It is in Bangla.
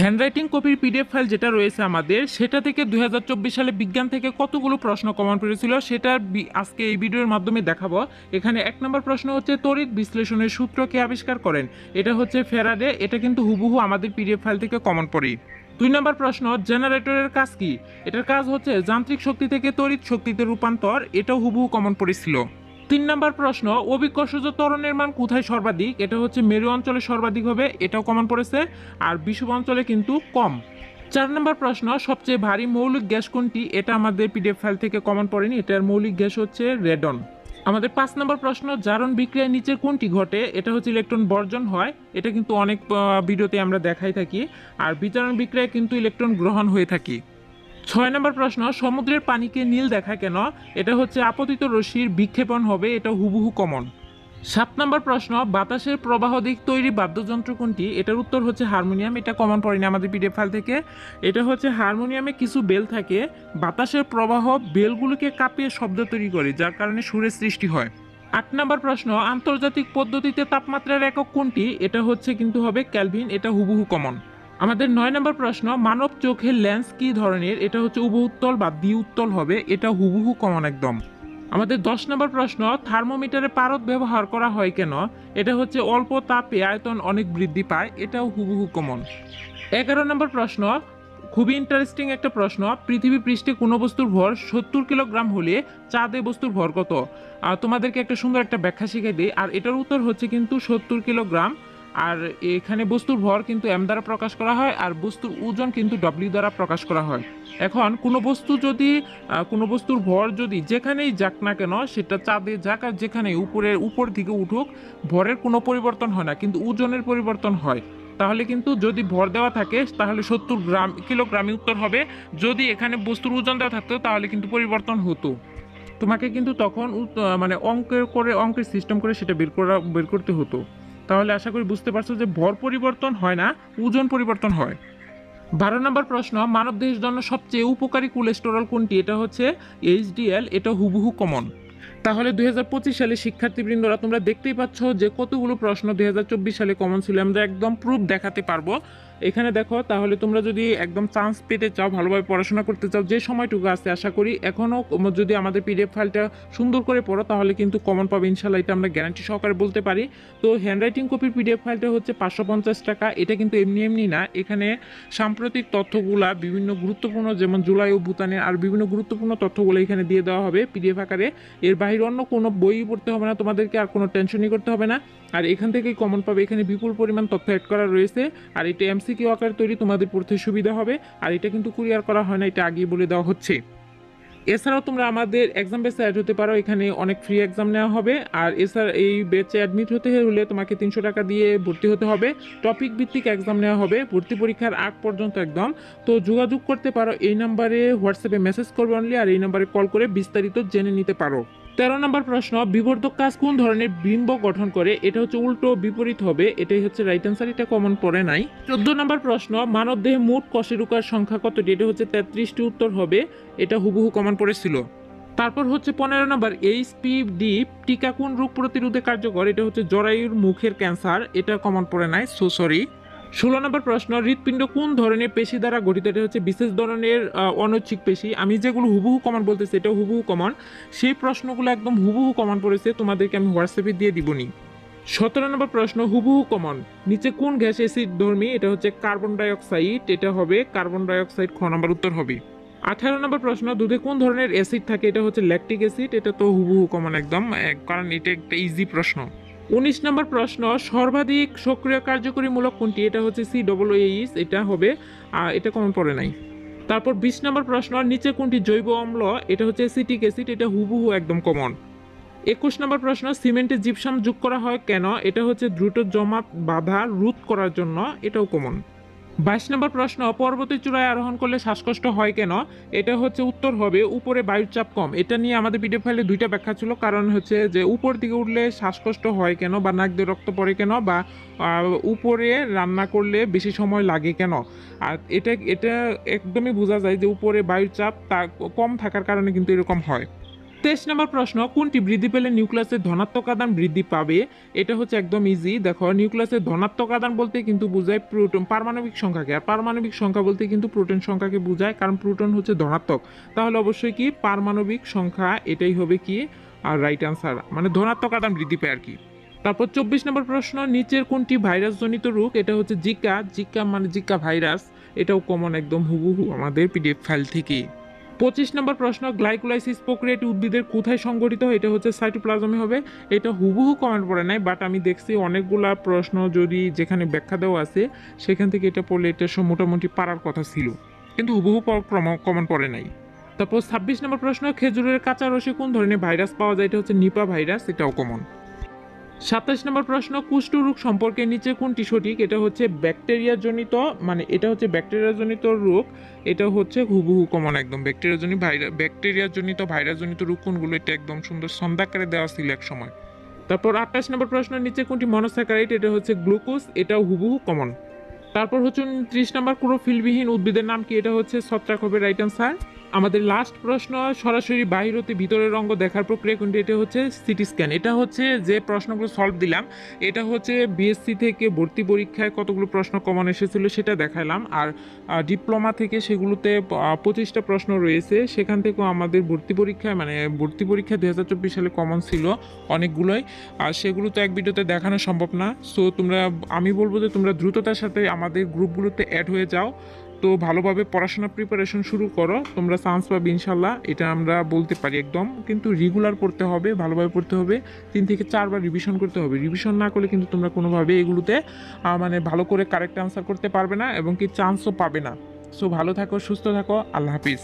হ্যান্ডরাইটিং কপির পিডিএফ ফাইল যেটা রয়েছে আমাদের সেটা থেকে 2024 সালে বিজ্ঞান থেকে কতগুলো প্রশ্ন কমন পড়েছিল সেটা আজকে এই ভিডিওর মাধ্যমে দেখাবো। এখানে 1 নম্বর প্রশ্ন হচ্ছে তড়িৎ বিশ্লেষণের সূত্র কে আবিষ্কার করেন? এটা হচ্ছে ফ্যারাডে। এটা কিন্তু হুবহু আমাদের পিডিএফ ফাইল থেকে কমন পড়ে। 2 নম্বর প্রশ্ন জেনারেটরের কাজ কি? এটার কাজ হচ্ছে যান্ত্রিক শক্তি থেকে তড়িৎ শক্তিতে রূপান্তর। এটাও হুবহু কমন পড়েছিল। 3 নম্বর প্রশ্ন অভিজ্ঞ সূর্য ত্বরণের মান কোথায় সর্বাধিক? এটা হচ্ছে মেরু অঞ্চলে সর্বাধিক হবে, এটাও কমন পড়েছে। আর বিষুব অঞ্চলে কিন্তু কম। 4 নম্বর প্রশ্ন সবচেয়ে ভারী মৌলিক গ্যাস কোনটি? এটা আমাদের পিডিএফ ফাইল থেকে কমন পড়েনি। এটার মৌলিক গ্যাস হচ্ছে রেডন। আমাদের 5 নম্বর প্রশ্ন জারণ বিক্রিয়ায় নিচের কোনটি ঘটে? এটা হচ্ছে ইলেকট্রন বর্জন হয়। এটা কিন্তু অনেক ভিডিওতে আমরা দেখাই থাকি। আর বিজারণ বিক্রিয়ায় কিন্তু ইলেকট্রন গ্রহণ হয়ে থাকে। 6 নম্বর প্রশ্ন সমুদ্রের পানিকে নীল দেখায় কেন? এটা হচ্ছে আপতিত রশ্মির বিক্ষেপণ হবে, এটা হুবহু কমন। 7 নম্বর প্রশ্ন বাতাসের প্রবাহ দিক তৈরি বাদ্যযন্ত্র কোনটি? এটার উত্তর হচ্ছে হারমোনিয়াম। এটা কমন পড়েনি আমাদের পিডিএফ ফাইল থেকে। এটা হচ্ছে হারমোনিয়ামে কিছু বেল থাকে, বাতাসের প্রবাহ বেলগুলোকে কাঁপিয়ে শব্দ তৈরি করে, যার কারণে সুরের সৃষ্টি হয়। 8 নম্বর প্রশ্ন আন্তর্জাতিক পদ্ধতিতে তাপমাত্রার একক কোনটি? এটা হচ্ছে কিন্তু হবে ক্যালভিন। এটা হুবহু কমন। আমাদের 9 নম্বর প্রশ্ন মানব চোখের লেন্স কি ধরনের? এটা হচ্ছে উৎতল বা দ্বি উত্তল হবে, এটা হুবহু কমন একদম। আমাদের 10 নম্বর প্রশ্ন থার্মোমিটারে পারদ ব্যবহার করা হয় কেন? এটা হচ্ছে অল্প তাপে আয়তন অনেক বৃদ্ধি পায়, এটাও হুবহু কমন। 11 নম্বর প্রশ্ন খুবই ইন্টারেস্টিং একটা প্রশ্ন, পৃথিবী পৃষ্ঠে কোনো বস্তুর ভর 70 কিলোগ্রাম হলে চাঁদে বস্তুর ভর কত? তোমাদেরকে একটা সুন্দর একটা ব্যাখ্যা শিখিয়ে দিই। আর এটার উত্তর হচ্ছে কিন্তু 70 কিলোগ্রাম। আর এখানে বস্তুর ভর কিন্তু এম দ্বারা প্রকাশ করা হয়, আর বস্তুর ওজন কিন্তু ডব্লিউ দ্বারা প্রকাশ করা হয়। এখন কোনো বস্তু যদি কোনো বস্তুর ভর যদি যেখানেই যাক না কেন, সেটা চাঁদে যাক আর যেখানে উপর দিকে উঠুক, ভরের কোনো পরিবর্তন হয় না, কিন্তু ওজনের পরিবর্তন হয়। তাহলে কিন্তু যদি ভর দেওয়া থাকে তাহলে 70 কিলোগ্রামই উত্তর হবে। যদি এখানে বস্তুর ওজন দেওয়া থাকতো তাহলে কিন্তু পরিবর্তন হতো। তোমাকে কিন্তু তখন মানে অঙ্কের সিস্টেম করে সেটা বের করতে হতো। তাহলে আশা করি বুঝতে পারছো যে ভর পরিবর্তন হয় না, ওজন পরিবর্তন হয়। 12 নম্বর প্রশ্ন মানবদেহের জন্য সবচেয়ে উপকারী কোলেস্টেরল কোনটি? এটা হচ্ছে এইচডিএল। এটা হুবহু কমন। তাহলে 2025 সালে শিক্ষার্থীবৃন্দরা তোমরা দেখতেই পাচ্ছ যে কতগুলো প্রশ্ন 2024 সালে কমন ছিল। আমরা একদম প্রুফ দেখাতে পারবো। এখানে দেখো, তাহলে তোমরা যদি একদম চান্স পেতে চাও, ভালোভাবে পড়াশোনা করতে চাও, যে সময়টুকু আছে আশা করি এখনও যদি আমাদের পিডিএফ ফাইলটা সুন্দর করে পড়ো তাহলে কিন্তু কমন পাবে ইনশাল্লাহ। এটা আমরা গ্যারান্টি সহকারে বলতে পারি। তো হ্যান্ডরাইটিং কপির পিডিএফ ফাইলটা হচ্ছে 550 টাকা। এটা কিন্তু এমনি এমনি না, এখানে সাম্প্রতিক তথ্যগুলা বিভিন্ন গুরুত্বপূর্ণ, যেমন জুলাই ও ভুটানের আর বিভিন্ন গুরুত্বপূর্ণ তথ্যগুলো এখানে দিয়ে দেওয়া হবে পিডিএফ আকারে। এর বাইরে অন্য কোনো বই পড়তে হবে না তোমাদেরকে, আর কোনো টেনশনই করতে হবে না। আর এখান থেকেই কমন পাবে। এখানে বিপুল পরিমাণ তথ্য অ্যাড করা রয়েছে। আর এটা এমসিকিউ আকারে তৈরি, তোমাদের পড়তে সুবিধা হবে। আর এটা কিন্তু কুরিয়ার করা হয় না, এটা আগেই বলে দেওয়া হচ্ছে। এছাড়াও তোমরা আমাদের এক্সাম বেসে অ্যাড হতে পারো। এখানে অনেক ফ্রি এক্সাম নেওয়া হবে। আর এছাড়া এই ব্যাচে অ্যাডমিট হতে হলে তোমাকে 300 টাকা দিয়ে ভর্তি হতে হবে। টপিক ভিত্তিক এক্সাম নেওয়া হবে ভর্তি পরীক্ষার আগ পর্যন্ত একদম। তো যোগাযোগ করতে পারো এই নাম্বারে, হোয়াটসঅ্যাপে মেসেজ করবে অনলি, আর এই নাম্বারে কল করে বিস্তারিত জেনে নিতে পারো। 13 নম্বর প্রশ্ন বিবর্ধক কাজ কোন ধরনের বিম্ব গঠন করে? এটা হচ্ছে উল্টো বিপরীত হবে, এটাই হচ্ছে রাইট অ্যান্সার। এটা কমন পড়ে নাই। 14 নম্বর প্রশ্ন মানব দেহে মোট কশেরুকার সংখ্যা কতটি? এটা হচ্ছে 33টি উত্তর হবে, এটা হুবহু কমন পড়েছিল। তারপর হচ্ছে 15 নম্বর এইচপিভি টিকা কোন রোগ প্রতিরোধে কার্যকর? এটা হচ্ছে জরায়ুর মুখের ক্যান্সার। এটা কমন পড়ে নাই, সো সরি। 16 নম্বর প্রশ্ন হৃৎপিণ্ড কোন ধরনের পেশি দ্বারা গঠিত? এটা হচ্ছে বিশেষ ধরনের অনৈচ্ছিক পেশি। আমি যেগুলো হুবহু কমন বলতেছি এটা হুবহু কমন। সেই প্রশ্নগুলো একদম হুবহু কমন পড়েছে, তোমাদেরকে আমি হোয়াটসঅ্যাপে দিয়ে দিবনি। 17 নম্বর প্রশ্ন হুবহু কমন নিচে কোন গ্যাস অ্যাসিড ধর্মী? এটা হচ্ছে কার্বন ডাইঅক্সাইড। এটা হবে কার্বন ডাইঅক্সাইড, খ নম্বর উত্তর হবে। 18 নম্বর প্রশ্ন দুধে কোন ধরনের অ্যাসিড থাকে? এটা হচ্ছে ল্যাকটিক অ্যাসিড। এটা তো হুবহু কমন একদম, কারণ এটা একটা ইজি প্রশ্ন। 19 নম্বর প্রশ্ন সর্বাধিক সক্রিয় কার্যকরী মূলক কোনটি? এটা হচ্ছে COOH। এটা হবে, এটা কমন পড়ে নাই। তারপর 20 নম্বর প্রশ্ন নিচে কোনটি জৈব অম্ল? এটা হচ্ছে অ্যাসিটিক অ্যাসিড। এটা হুবহু একদম কমন। 21 নম্বর প্রশ্ন সিমেন্টে জিপসাম যোগ করা হয় কেন? এটা হচ্ছে দ্রুত জমা বাধা রোধ করার জন্য। এটাও কমন। 22 নম্বর প্রশ্ন পর্বতের চূড়ায় আরোহণ করলে শ্বাসকষ্ট হয় কেন? এটা হচ্ছে উত্তর হবে উপরে বায়ুর চাপ কম। এটা নিয়ে আমাদের পিডিএফ ফাইলে দুইটা ব্যাখ্যা ছিল। কারণ হচ্ছে যে উপর দিকে উঠলে শ্বাসকষ্ট হয় কেন, বা নাক দিয়ে রক্ত পড়ে কেন, বা উপরে রান্না করলে বেশি সময় লাগে কেন। আর এটা এটা একদমই বোঝা যায় যে উপরে বায়ুর চাপ কম থাকার কারণে কিন্তু এরকম হয়। 23 নম্বর প্রশ্ন, কোনটি বৃদ্ধি পেলে নিউক্লিয়াসের ধনাত্মক আদান বৃদ্ধি পাবে? এটা হচ্ছে একদম ইজি। দেখো, নিউক্লিয়াসের ধনাত্মক আদান বলতে কিন্তু বোঝায় প্রোটন, পারমাণবিক সংখ্যাকে, আর পারমাণবিক সংখ্যা বলতে কিন্তু প্রোটন সংখ্যাকে বোঝায়, কারণ প্রোটন হচ্ছে ধনাত্মক। তাহলে অবশ্যই কি পারমাণবিক সংখ্যা, এটাই হবে কি আর রাইট আনসার, মানে ধনাত্মক আদান বৃদ্ধি পায় আর কি। তারপর 24 নম্বর প্রশ্ন, নিচের কোনটি ভাইরাস জনিত রোগ? এটা হচ্ছে জিকা। জিকা মানে জিকা ভাইরাস, এটাও কমন একদম হুবহু আমাদের পিডিএফ ফাইল থেকে। 25 নম্বর প্রশ্ন, গ্লাইকোলাইসিস প্রক্রিয়াটি উদ্ভিদের কোথায় সংঘটিত হয়? এটা হচ্ছে সাইটোপ্লাজমে হবে। এটা হুবহু কমেন্ট পড়ে নাই, বাট আমি দেখছি অনেকগুলা প্রশ্ন যদি যেখানে ব্যাখ্যা দেওয়া আছে সেখান থেকে এটা পড়লে এটা মোটামুটি পারার কথা ছিল, কিন্তু হুবহু কমেন্ট পড়ে নাই। তারপর 26 নম্বর প্রশ্ন, খেজুরের কাঁচা রসে কোন ধরনের ভাইরাস পাওয়া যায়? এটা হচ্ছে নিপা ভাইরাস, এটাও কমন। 27 নম্বর প্রশ্ন, কুষ্ঠরোগ সম্পর্কে নিচে কোনটি সঠিক? এটা হচ্ছে ব্যাকটেরিয়া জনিত, মানে এটা হচ্ছে ব্যাকটেরিয়া জনিত রোগ, এটা হচ্ছে হুবহু কমন একদম। ব্যাকটেরিয়া জনিত ভাইরাস জনিত রোগ কোনগুলো, এটা একদম সুন্দর ছন্দাকারে দেওয়া ছিল এক সময়। তারপর 28 নম্বর প্রশ্ন, নিচে কোনটি মনোস্যাকারাইড? এটা হচ্ছে গ্লুকোজ, এটাও হুবহু কমন। তারপর হচ্ছে 29 নম্বর, ক্লোরোফিলবিহীন উদ্ভিদের নাম কি? এটা হচ্ছে ছত্রাক হবে রাইট আনসার। আমাদের লাস্ট প্রশ্ন, সরাসরি বাহির হতে ভিতরের অঙ্গ দেখার প্রক্রিয়া কোনটি? এটা হচ্ছে সিটি স্ক্যান। এটা হচ্ছে যে প্রশ্নগুলো সলভ দিলাম, এটা হচ্ছে বিএসসি থেকে ভর্তি পরীক্ষায় কতগুলো প্রশ্ন কমন এসেছিল সেটা দেখালাম, আর ডিপ্লোমা থেকে সেগুলোতে 25টা প্রশ্ন রয়েছে, সেখান থেকেও আমাদের ভর্তি পরীক্ষায়, মানে ভর্তি পরীক্ষা 2024 সালে কমন ছিল অনেকগুলোই, আর সেগুলো তো এক ভিডিওতে দেখানো সম্ভব না। সো আমি বলবো যে তোমরা দ্রুততার সাথে আমাদের গ্রুপগুলোতে অ্যাড হয়ে যাও, তো ভালোভাবে পড়াশোনা প্রিপারেশন শুরু করো, তোমরা চান্স পাবে ইনশাল্লাহ, এটা আমরা বলতে পারি একদম। কিন্তু রেগুলার পড়তে হবে, ভালোভাবে পড়তে হবে, 3 থেকে 4 বার রিভিশন করতে হবে। রিভিশন না করলে কিন্তু তোমরা কোনোভাবে এগুলোতে মানে ভালো করে কারেক্ট আনসার করতে পারবে না, এবং কি চান্সও পাবে না। সো ভালো থাকো, সুস্থ থাকো, আল্লাহ হাফিজ।